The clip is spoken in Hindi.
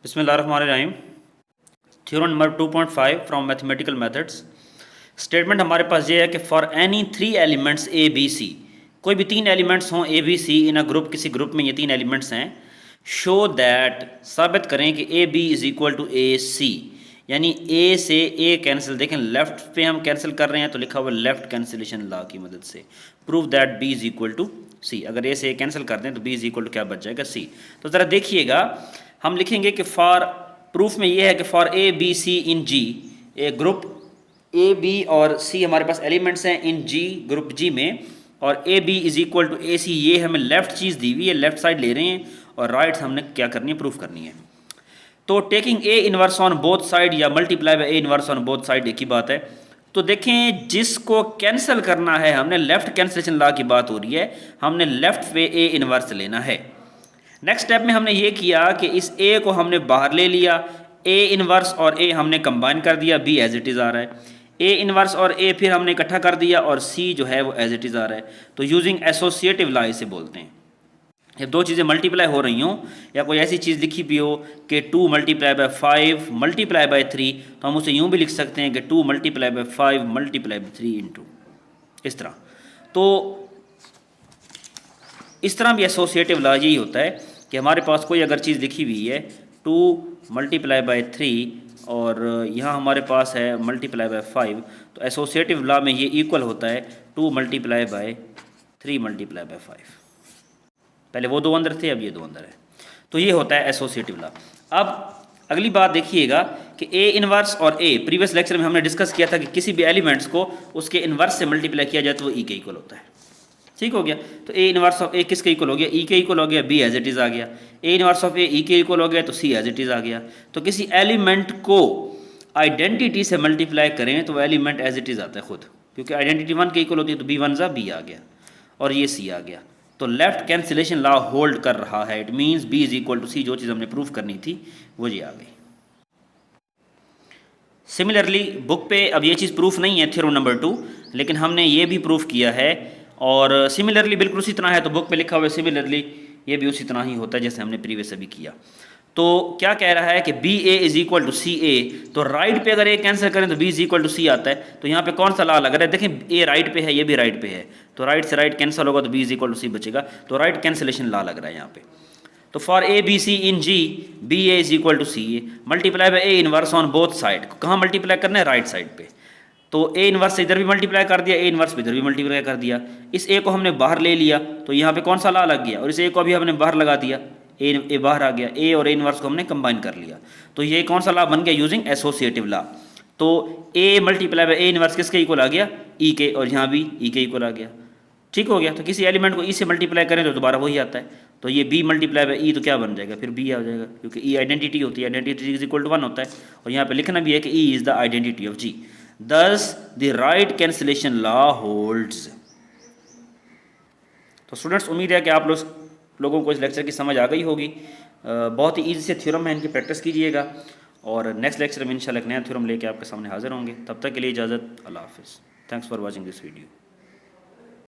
बिस्मिल्लाहिर्रहमानिर्रहीम। Theorem number 2.5 from mathematical methods. Statement हमारे पास ये है कि for any 3 elements A B C, कोई भी 3 एलिमेंट्स हों A B C in a group, किसी ग्रुप में ये 3 एलिमेंट्स हैं, शो दैट, साबित करें कि A B is equal to A C, यानी ए से ए कैंसिल, देखें लेफ्ट पे हम कैंसिल कर रहे हैं तो लिखा हुआ लेफ्ट कैंसिलेशन लॉ की मदद से, prove that B is equal to C. अगर ए से ए कैंसिल कर दें तो बी इज़ इक्वल टू क्या बच जाएगा, सी। तो ज़रा देखिएगा, हम लिखेंगे कि फॉर, प्रूफ में ये है कि for A B C in G, a group A B और सी हमारे पास एलिमेंट्स हैं इन जी, ग्रुप जी में, और A B is equal to A C, ये हमें लेफ्ट चीज़ दी हुई है, लेफ्ट साइड ले रहे हैं, और राइट हमने क्या करनी है, प्रूफ करनी है। तो taking A inverse on both side या multiply by A inverse on both side, एक ही बात है। तो देखें, जिसको कैंसिल करना है, हमने लेफ्ट कैंसिलेशन लॉ की बात हो रही है, हमने लेफ्ट पे ए इनवर्स लेना है। नेक्स्ट स्टेप में हमने ये किया कि इस ए को हमने बाहर ले लिया, ए इनवर्स और ए हमने कंबाइन कर दिया, बी एज इट इज़ आ रहा है। ए इनवर्स और ए फिर हमने इकट्ठा कर दिया और सी जो है वो एज इट इज़ आ रहा है। तो यूजिंग एसोसिएटिव लॉ इसे बोलते हैं। जब दो चीज़ें मल्टीप्लाई हो रही हों या कोई ऐसी चीज़ लिखी भी हो कि 2 मल्टीप्लाई बाय 5 मल्टीप्लाई बाय 3, तो हम उसे यूँ भी लिख सकते हैं कि 2 multiply by 5 multiply by 3 into, इस तरह। तो इस तरह भी एसोसिएटिव लॉ यही होता है कि हमारे पास कोई अगर चीज़ लिखी हुई है 2 मल्टीप्लाई बाय 3 और यहाँ हमारे पास है मल्टीप्लाई बाय 5, तो एसोसिएटिव लॉ में ये इक्वल होता है 2 मल्टीप्लाई बाय 3 मल्टीप्लाई बाय 5। पहले वो दो अंदर थे, अब ये दो अंदर है, तो ये होता है एसोसिएटिव लॉ। अब अगली बात देखिएगा कि ए इनवर्स और ए, प्रीवियस लेक्चर में हमने डिस्कस किया था कि किसी भी एलिमेंट्स को उसके इनवर्स से मल्टीप्लाई किया जाए तो वो ई के इक्वल होता है। ठीक हो गया। तो ए इनवर्स ऑफ ए किसके इक्वल हो गया, ई के इक्वल हो गया, बी एज इट इज़ आ गया। ए इनवर्स ऑफ ए ई के इक्वल हो गया तो सी एज इट इज़ आ गया। तो किसी एलिमेंट को आइडेंटिटी से मल्टीप्लाई करें तो वो एलिमेंट एज इट इज़ आता है खुद, क्योंकि आइडेंटिटी 1 के इक्वल होती है, तो बी 1 ज़ा बी आ गया और ये सी आ गया। तो लेफ्ट कैंसिलेशन लॉ होल्ड कर रहा है, it means B is equal to C, जो चीज़ हमने प्रूफ करनी थी वो ये आ गई। सिमिलरली बुक पे अब ये चीज़ प्रूफ नहीं है थ्योरम नंबर 2, लेकिन हमने ये भी प्रूफ किया है, और सिमिलरली बिल्कुल उसी तरह है, तो बुक पे लिखा हुआ है सिमिलरली, ये भी उसी तरह ही होता है जैसे हमने प्रीवियस अभी किया। तो क्या कह रहा है कि B A is equal to C A, तो राइट पे अगर ए कैंसिल करें तो B is equal to C आता है। तो यहाँ पे कौन सा लॉ लग रहा है, देखें ए राइट पे है, ये भी राइट पे है, तो राइट से राइट कैंसिल होगा तो बी इज़ इक्वल टू सी बचेगा, तो राइट कैंसिलेशन लॉ लग रहा है यहाँ पे। तो for A B C in G, B A is equal to C A, multiply by A inverse on both side, कहाँ मल्टीप्लाई करना है, राइट साइड पे। तो ए इनवर्स से इधर भी मल्टीप्लाई कर दिया, ए इनवर्स इधर भी मल्टीप्लाई कर दिया। इस ए को हमने बाहर ले लिया तो यहाँ पे कौन सा लॉ लग गया, और इस ए को भी हमने बाहर लगा दिया, ए बाहर आ गया, ए और ए इनवर्स को हमने कंबाइन कर लिया, तो ये कौन सा लॉ बन गया, यूजिंग एसोसिएटिव लॉ। तो ए मल्टीप्लाई बाय ए इनवर्स किसके इक्वल आ गया, ई के, और यहाँ भी ई के इक्वल आ गया। ठीक हो गया। तो किसी एलिमेंट को ई से मल्टीप्लाई करें तो दोबारा वही आता है, तो ये बी मल्टीप्लाई बाय ई तो क्या बन जाएगा, फिर बी आ जाएगा, क्योंकि ई आइडेंटिटी होती है, आइडेंटिटी इज इक्वल टू 1 होता है, और यहाँ पे लिखना भी है कि E is the identity of G, thus the right cancellation law holds। तो स्टूडेंट्स, उम्मीद है कि आप लोगों को इस लेक्चर की समझ आ गई होगी। बहुत ही ईजी से थ्योरम है, इनकी प्रैक्टिस कीजिएगा, और नेक्स्ट लेक्चर में इंशाल्लाह एक नया थ्योरम लेके आपके सामने हाजिर होंगे। तब तक के लिए इजाज़त, अल्लाह हाफिज़। Thanks for watching this video.